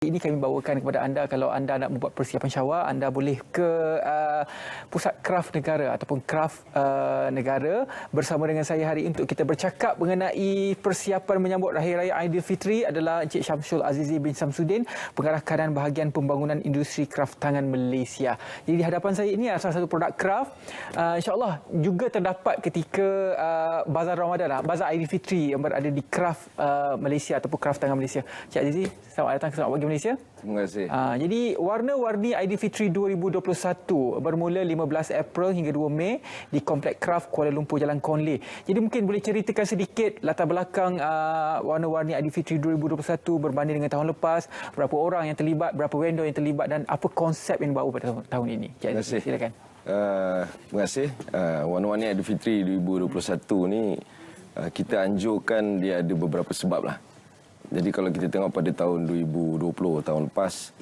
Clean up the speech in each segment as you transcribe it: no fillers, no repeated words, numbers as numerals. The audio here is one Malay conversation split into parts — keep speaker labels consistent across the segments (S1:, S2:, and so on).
S1: Ini kami bawakan kepada anda, kalau anda nak membuat persiapan syawal, anda boleh ke Pusat Kraf Negara ataupun Kraf Negara bersama dengan saya hari ini untuk kita bercakap mengenai persiapan menyambut Hari Raya Aidilfitri adalah Encik Syamsul Azizi bin Samsudin, Pengarah Kanan Bahagian Pembangunan Industri Kraf Tangan Malaysia. Jadi di hadapan saya ini adalah salah satu produk kraf. InsyaAllah juga terdapat ketika Bazar Ramadan, Bazar Aidilfitri yang berada di Kraf Malaysia ataupun Kraf Tangan Malaysia. Encik Azizi, selamat datang ke Selamat Pagi Malaysia.
S2: Terima kasih.
S1: Jadi warna-warni Aidilfitri 2021 bermula 15 April hingga 2 Mei di Komplek Kraf Kuala Lumpur Jalan Konleh. Jadi mungkin boleh ceritakan sedikit latar belakang warna-warni Aidilfitri 2021 berbanding dengan tahun lepas, berapa orang yang terlibat, berapa vendor yang terlibat dan apa konsep yang baru pada tahun ini.
S2: Terima kasih.
S1: Silakan.
S2: Terima kasih. Warna-warni Aidilfitri 2021 ni kita anjurkan dia ada beberapa sebab lah. Jadi kalau kita tengok pada tahun 2020, tahun lepas,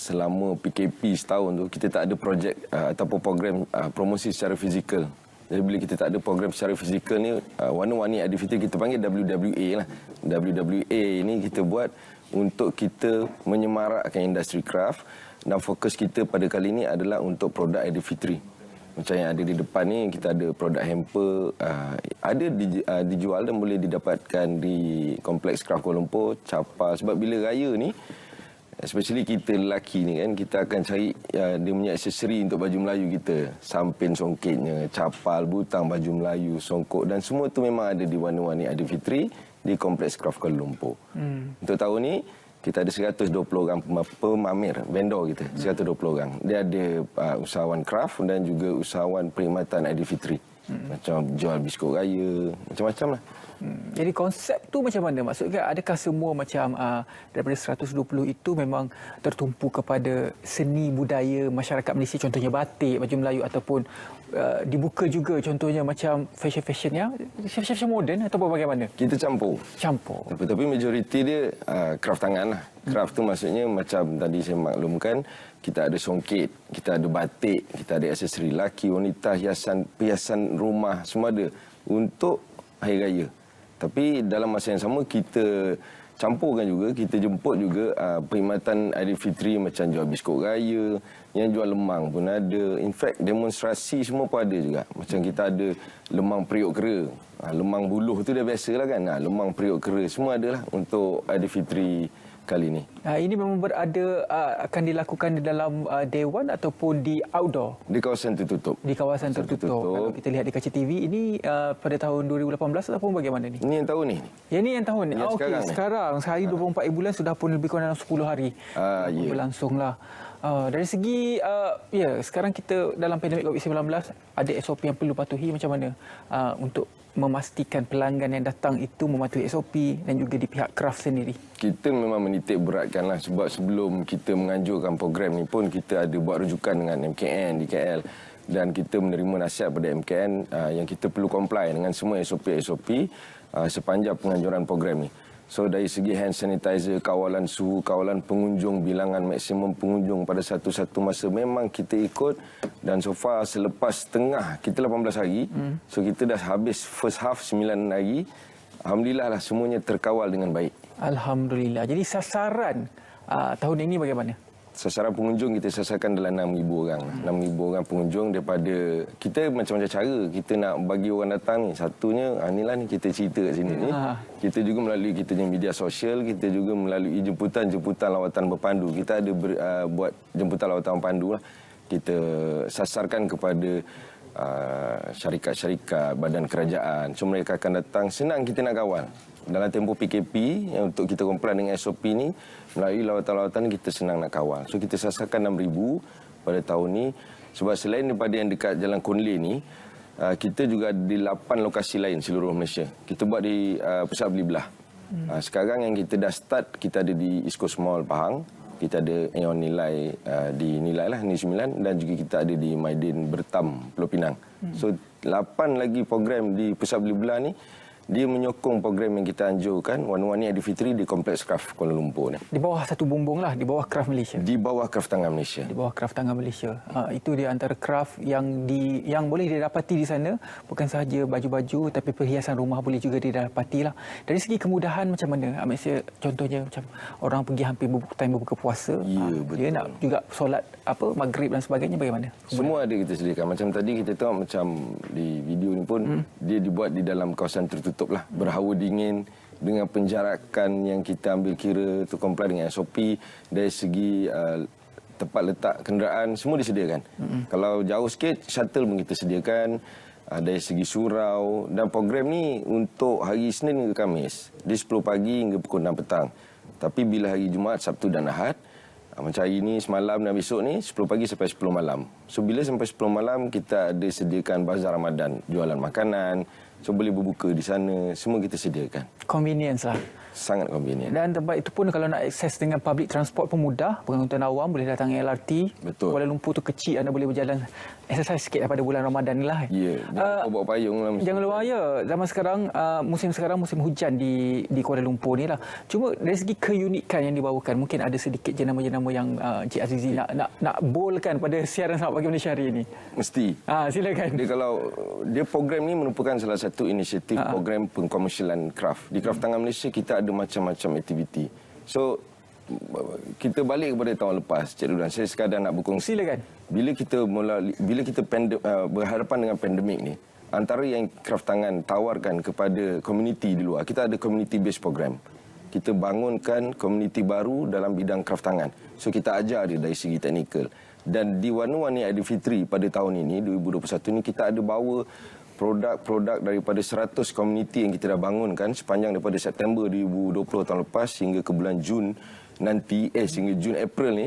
S2: selama PKP setahun tu, kita tak ada projek ataupun program promosi secara fizikal. Jadi bila kita tak ada program secara fizikal ni, warna-warni Aidilfitri kita panggil WWA lah. WWA ni kita buat untuk kita menyemarakkan industri kraft dan fokus kita pada kali ini adalah untuk produk Aidilfitri. Macam yang ada di depan ni, kita ada produk hamper, ada dijual dan boleh didapatkan di Kompleks Kraf Kuala Lumpur, capal. Sebab bila raya ni, especially kita lelaki ni kan, kita akan cari dia punya aksesori untuk baju Melayu kita. Sampin songketnya, capal, butang baju Melayu, songkok dan semua tu memang ada di warna-warni Aidilfitri di Kompleks Kraf Kuala Lumpur. Untuk tahun ni, kita ada 120 orang pemamer, vendor kita, 120 orang. Dia ada usahawan kraft dan juga usahawan perkhidmatan Aidilfitri. Macam jual biskut raya, macam-macam lah.
S1: Jadi konsep tu macam mana? Maksudnya adakah semua macam daripada 120 itu memang tertumpu kepada seni budaya masyarakat Malaysia, contohnya batik, baju Melayu ataupun dibuka juga contohnya macam fashion-fashionnya, fashion moden ataupun bagaimana?
S2: Kita campur.
S1: Campur.
S2: Tapi majoriti dia kraft tangan lah. Kraft tu maksudnya macam tadi saya maklumkan, kita ada songket, kita ada batik, kita ada aksesori laki, wanita, hiasan rumah, semua ada untuk Hari Raya. Tapi dalam masa yang sama kita campurkan juga, kita jemput juga perkhidmatan Aidilfitri macam jual biskut raya, yang jual lemang pun ada. In fact, demonstrasi semua pun ada juga. Macam kita ada lemang periuk kera. Lemang buluh tu dah biasa lah kan. Lemang periuk kera semua adalah untuk Aidilfitri kali ini.
S1: Ini memang berada akan dilakukan di dalam dewan ataupun di outdoor?
S2: Di kawasan tertutup.
S1: Di kawasan tertutup. Kalau kita lihat di kaca TV ini pada tahun 2018 ataupun bagaimana ni?
S2: Ini yang tahun ni.
S1: Ya, ini yang tahun ni. Sekarang sehari 24 bulan sudah pun lebih kurang dalam 10 hari. Berlangsunglah. Dari segi sekarang kita dalam pandemik COVID-19 ada SOP yang perlu patuhi macam mana untuk memastikan pelanggan yang datang itu mematuhi SOP dan juga di pihak kraft sendiri?
S2: Kita memang menitik beratkan lah, sebab sebelum kita menganjurkan program ni pun kita ada buat rujukan dengan MKN di KL dan kita menerima nasihat pada MKN yang kita perlu comply dengan semua SOP sepanjang penganjuran program ni. So dari segi hand sanitizer, kawalan suhu, kawalan pengunjung, bilangan maksimum pengunjung pada satu-satu masa memang kita ikut dan so far selepas tengah kita 18 hari, so kita dah habis first half 9 hari. Alhamdulillah lah semuanya terkawal dengan baik.
S1: Alhamdulillah. Jadi sasaran tahun ini bagaimana?
S2: Sasaran pengunjung kita sasarkan dalam 6,000 orang. 6,000 orang pengunjung daripada kita macam-macam cara kita nak bagi orang datang ni. Satunya inilah ni kita cerita kat sini ni. Kita juga melalui kita punya media sosial, kita juga melalui jemputan lawatan berpandu. Kita ada buat jemputan lawatan berpandu lah. Kita sasarkan kepada syarikat-syarikat, badan kerajaan. So mereka akan datang, senang kita nak kawal. Dalam tempoh PKP yang untuk kita comply dengan SOP ni, melalui lawatan-lawatan ni kita senang nak kawal. So kita sasarkan 6,000 pada tahun ni. Sebab selain daripada yang dekat Jalan Konleh ni, kita juga ada di 8 lokasi lain seluruh Malaysia. Kita buat di Pusat Beli Belah. Sekarang yang kita dah start, kita ada di East Coast Mall Pahang. Kita ada Aeon Nilai di Nilai lah, Ni 9, dan juga kita ada di Maidin Bertam, Pulau Pinang. So 8 lagi program di Pusat Beli Belah ni dia menyokong program yang kita anjurkan, Warna-Warni Aidilfitri di Kompleks Kraft Kuala Lumpur ni.
S1: Di bawah satu bumbung lah, di bawah Kraft Malaysia.
S2: Di bawah Kraft Tangan Malaysia.
S1: Di bawah Kraft Tangan Malaysia. Itu dia antara kraft yang boleh didapati di sana. Bukan sahaja baju-baju, tapi perhiasan rumah boleh juga didapati lah. Dari segi kemudahan macam mana? Maksudnya contohnya macam orang pergi hampir berbuka puasa.
S2: Ya,
S1: Dia nak juga solat maghrib dan sebagainya, bagaimana?
S2: Semua ada kita sediakan. Macam tadi kita tengok macam di video ni pun dia dibuat di dalam kawasan tertutup lah, berhawa dingin dengan penjarakan yang kita ambil kira tu comply dengan SOP. Dari segi tempat letak kenderaan semua disediakan. Kalau jauh sikit shuttle pun kita sediakan. Dari segi surau, dan program ni untuk hari Isnin hingga Khamis di 10 pagi hingga pukul 6 petang. Tapi bila hari Jumaat, Sabtu dan Ahad, macam hari ni, semalam dan besok ni 10 pagi sampai 10 malam. So bila sampai 10 malam kita ada sediakan bazar Ramadan, jualan makanan. So boleh berbuka di sana, semua kita sediakan.
S1: Convenience lah.
S2: Sangat convenient.
S1: Dan tempat itu pun kalau nak akses dengan public transport pun mudah. Penonton awam boleh datang LRT.
S2: Betul.
S1: Kuala Lumpur tu kecil, anda boleh berjalan exercise sikit pada bulan Ramadan ni lah.
S2: Ya, jangan bawa payung lah.
S1: Jangan lupa ya, zaman sekarang musim hujan di Kuala Lumpur ni lah. Cuma dari segi keunikan yang dibawakan, mungkin ada sedikit jenama-jenama yang Cik Azizi nak boldkan pada siaran Selamat Pagi Malaysia hari ini.
S2: Mesti.
S1: Silakan.
S2: Dia program ni merupakan salah satu inisiatif program pengkomersialan kraft. Di Kraft Tangan Malaysia kita ada macam-macam aktiviti. So kita balik kepada tahun lepas, Cik Dudan, saya sekadar nak berkongsi.
S1: Silakan.
S2: Bila kita berhadapan dengan pandemik ni, antara yang Kraft Tangan tawarkan kepada komuniti di luar, kita ada community based program. Kita bangunkan komuniti baru dalam bidang kraft tangan. So kita ajar dia dari segi teknikal. Dan di Warna-Warni Aidilfitri pada tahun ini 2021 ni kita ada bawa produk-produk daripada 100 komuniti yang kita dah bangunkan sepanjang daripada September 2020 tahun lepas hingga ke bulan Jun nanti, hingga Jun April ni,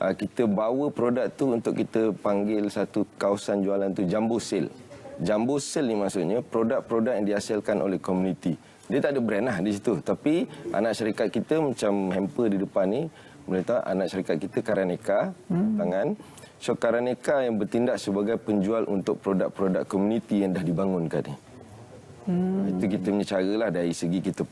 S2: kita bawa produk tu untuk kita panggil satu kawasan jualan tu Jumbo Sale. Jumbo Sale ni maksudnya produk-produk yang dihasilkan oleh komuniti. Dia tak ada brand lah di situ, tapi anak syarikat kita macam hamper di depan ni, boleh tahu anak syarikat kita Karaneka tangan. So Karaneka yang bertindak sebagai penjual untuk produk-produk komuniti yang dah dibangunkan ni. Itu kita punya cara lah dari segi kita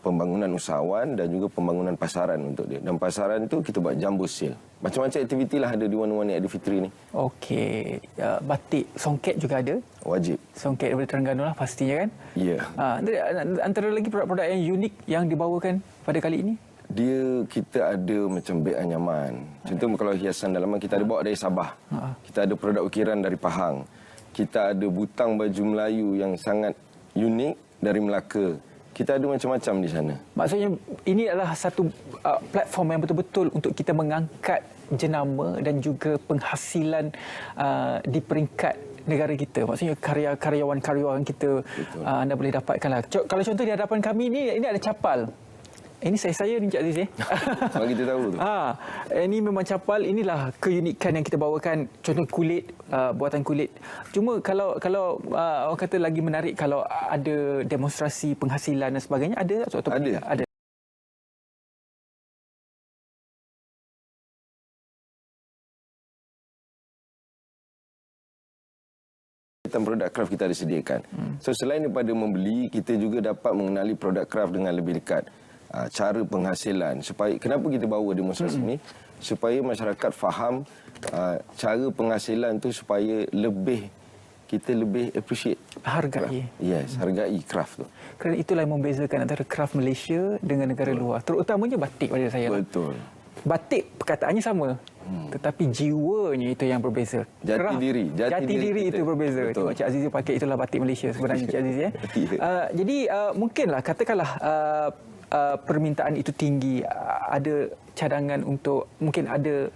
S2: pembangunan usahawan dan juga pembangunan pasaran untuk dia. Dan pasaran tu kita buat jumbo sale. Macam-macam aktiviti lah ada di Warna-Warni Aidilfitri ni.
S1: Okey. Batik songket juga ada?
S2: Wajib.
S1: Songket daripada Terengganu lah pastinya kan?
S2: Ya.
S1: Antara lagi produk-produk yang unik yang dibawakan pada kali ini?
S2: Kita ada macam beg anyaman. Contoh kalau hiasan dalaman kita ada bawa dari Sabah. Kita ada produk ukiran dari Pahang. Kita ada butang baju Melayu yang sangat unik dari Melaka. Kita ada macam-macam di sana.
S1: Maksudnya ini adalah satu platform yang betul-betul untuk kita mengangkat jenama dan juga penghasilan di peringkat negara kita. Maksudnya karyawan-karyawan kita anda boleh dapatkan lah. Kalau contoh di hadapan kami ini ada capal. Ini saya ni Cik Aziz
S2: Bagi kita tahu tu.
S1: Ini memang capal. Inilah keunikan yang kita bawakan. Contoh kulit, buatan kulit. Cuma kalau orang kata lagi menarik kalau ada demonstrasi penghasilan dan sebagainya, ada atau
S2: ada. Produk kraft kita disediakan. So selain daripada membeli, kita juga dapat mengenali produk kraft dengan lebih dekat. Cara penghasilan, supaya kenapa kita bawa demonstrasi ni, supaya masyarakat faham cara penghasilan tu, supaya kita lebih appreciate,
S1: hargai.
S2: Yes, hargai kraft tu.
S1: Kerana itulah yang membezakan antara kraft Malaysia dengan negara luar, terutamanya batik pada saya.
S2: Betul.
S1: Batik perkataannya sama, tetapi jiwanya itu yang berbeza.
S2: Jati diri
S1: itu berbeza. Betul. Cik Azizi pakai itulah batik Malaysia sebenarnya Cik Azizi Jadi mungkinlah katakanlah permintaan itu tinggi, ada cadangan untuk mungkin ada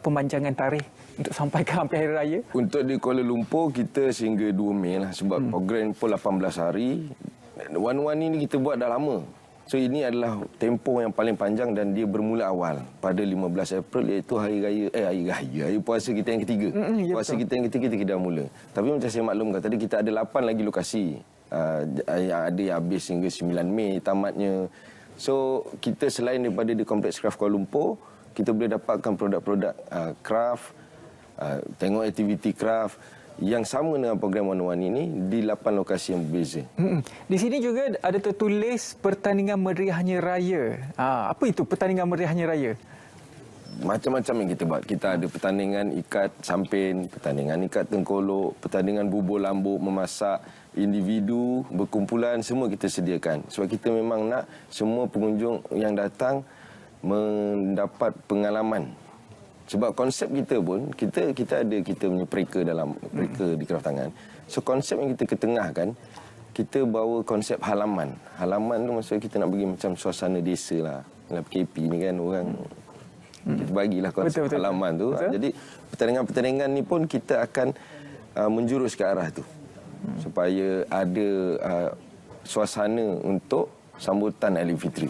S1: pemanjangan tarikh untuk sampai ke hampir hari raya.
S2: Untuk di Kuala Lumpur kita sehingga 2 Mei lah, sebab program pun 18 hari. Warna-Warni ni kita buat dah lama. So ini adalah tempoh yang paling panjang dan dia bermula awal pada 15 April, iaitu hari puasa kita yang ketiga. Puasa betul. Kita yang ketiga kita dah mula. Tapi macam saya maklumkan tadi, kita ada 8 lagi lokasi. Yang ada yang habis hingga 9 Mei tamatnya. So kita selain daripada di Kompleks Kraft Kuala Lumpur, kita boleh dapatkan produk-produk kraft, tengok aktiviti kraft. yang sama dengan program Warna-Warni ini di 8 lokasi yang berbeza.
S1: Di sini juga ada tertulis pertandingan meriahnya raya. Apa itu pertandingan meriahnya raya?
S2: Macam-macam yang kita buat. Kita ada pertandingan ikat sampin, pertandingan ikat tengkolok, pertandingan bubur lambuk, memasak, individu, berkumpulan, semua kita sediakan. Sebab kita memang nak semua pengunjung yang datang mendapat pengalaman. Sebab konsep kita pun, kita ada kita punya pereka di kraft tangan. So konsep yang kita ketengahkan, kita bawa konsep halaman. Halaman tu maksudnya kita nak bagi macam suasana desa lah. Dalam PKP ni kan orang kita bagilah konsep betul. Halaman tu. Betul. Jadi pertandingan-pertandingan ni pun kita akan menjurus ke arah tu. Supaya ada suasana untuk sambutan Aidilfitri.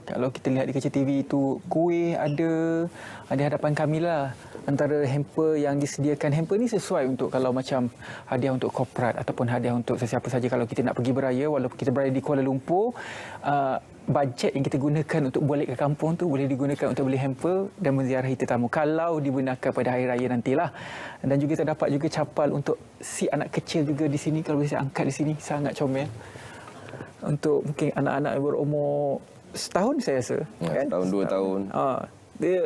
S1: Kalau kita lihat di kaca TV itu kuih ada hadapan kami lah. Antara hamper yang disediakan, hamper ni sesuai untuk kalau macam hadiah untuk korporat ataupun hadiah untuk sesiapa saja kalau kita nak pergi beraya walaupun kita berada di Kuala Lumpur. Bajet yang kita gunakan untuk balik ke kampung tu boleh digunakan untuk beli hamper dan menziarahi tetamu kalau dibenarkan pada hari raya nantilah. Dan juga terdapat juga capal untuk si anak kecil juga di sini, kalau boleh saya angkat di sini, sangat comel. Untuk mungkin anak-anak yang berumur setahun saya rasa.
S2: Kan? Setahun, 2 tahun.
S1: Dia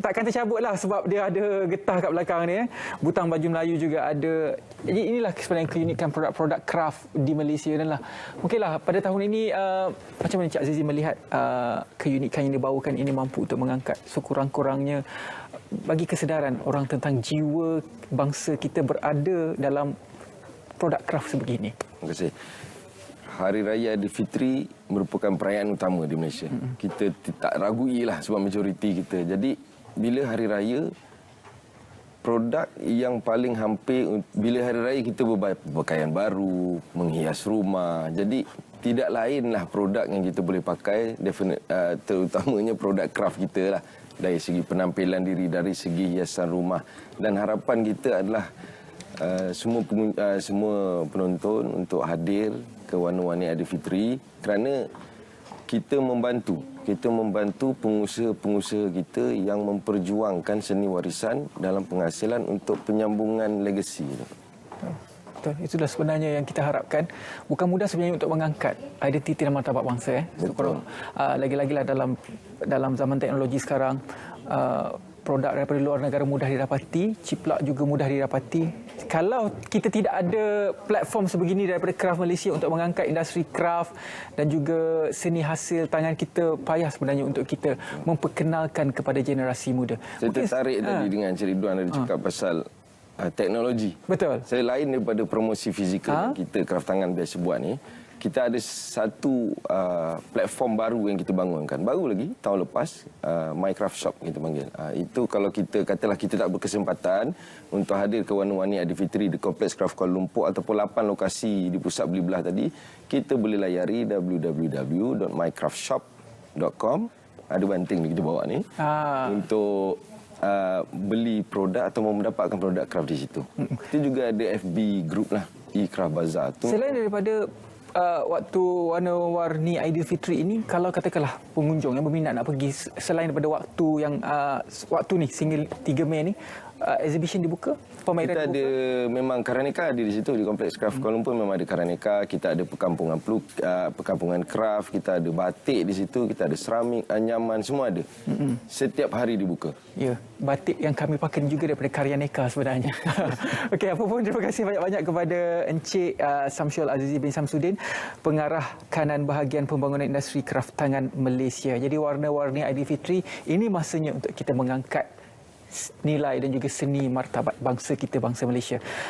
S1: takkan tercabut lah sebab dia ada getah kat belakang ni. Butang baju Melayu juga ada. Jadi inilah sebenarnya keunikan produk-produk kraft di Malaysia dan lah. Mungkinlah pada tahun ini macam mana Cik Azizi melihat keunikan yang dibawakan ini mampu untuk mengangkat sekurang-kurangnya bagi kesedaran orang tentang jiwa bangsa kita berada dalam produk kraft sebegini.
S2: Terima kasih. Hari Raya Aidilfitri merupakan perayaan utama di Malaysia. Kita tak raguilah sebab majoriti kita. Jadi bila hari raya, produk yang paling hampir, bila hari raya kita berpakaian baru, menghias rumah. Jadi tidak lainlah produk yang kita boleh pakai, terutamanya produk kraft kita lah. Dari segi penampilan diri, dari segi hiasan rumah. Dan harapan kita adalah semua penonton untuk hadir ke Warna-Warni Aidilfitri kerana kita membantu pengusaha-pengusaha kita yang memperjuangkan seni warisan dalam penghasilan untuk penyambungan legasi.
S1: Betul. Itulah sebenarnya yang kita harapkan. Bukan mudah sebenarnya untuk mengangkat identiti dan martabat bangsa.
S2: Betul.
S1: Lagi-lagilah dalam zaman teknologi sekarang, produk daripada luar negara mudah didapati, ciplak juga mudah didapati. Kalau kita tidak ada platform sebegini daripada kraft Malaysia untuk mengangkat industri kraft dan juga seni hasil tangan kita, payah sebenarnya untuk kita memperkenalkan kepada generasi muda.
S2: Saya tertarik tadi dengan Cik Ridwan ada cakap pasal teknologi.
S1: Betul.
S2: Saya lain daripada promosi fizikal kita kraft tangan biasa buat ni. Kita ada satu platform baru yang kita bangunkan. Baru lagi, tahun lepas, Mycraft Shop kita panggil. Itu kalau kita katalah kita tak berkesempatan untuk hadir ke Warna-Warni Aidilfitri di Kompleks Kraft Kuala Lumpur ataupun 8 lokasi di pusat beli belah tadi, kita boleh layari www.mycraftshop.com. Ada banting ni kita bawa ni. Untuk beli produk atau mendapatkan produk kraft di situ. Kita juga ada FB group lah, e-Kraft Bazaar tu.
S1: Selain daripada waktu Warna-Warni Aidilfitri ini, kalau katakanlah pengunjung yang berminat nak pergi selain daripada waktu yang waktu ni sehingga 3 Mei ni, exhibition dibuka, pameran
S2: kita ada
S1: dibuka?
S2: Memang Karaneka ada di situ di Kompleks Kraft Kuala Lumpur. Memang ada Karaneka, kita ada perkampungan kraft, kita ada batik di situ, kita ada seramik, anyaman, semua ada. Setiap hari dibuka.
S1: Ya, batik yang kami pakai juga daripada karya Neka sebenarnya. Okey, apa pun terima kasih banyak-banyak kepada Encik Samsyul Azizi bin Samsudin, pengarah kanan bahagian pembangunan industri kraft tangan Malaysia. Jadi Warna-Warni Aidilfitri ini masanya untuk kita mengangkat nilai dan juga seni martabat bangsa kita, bangsa Malaysia.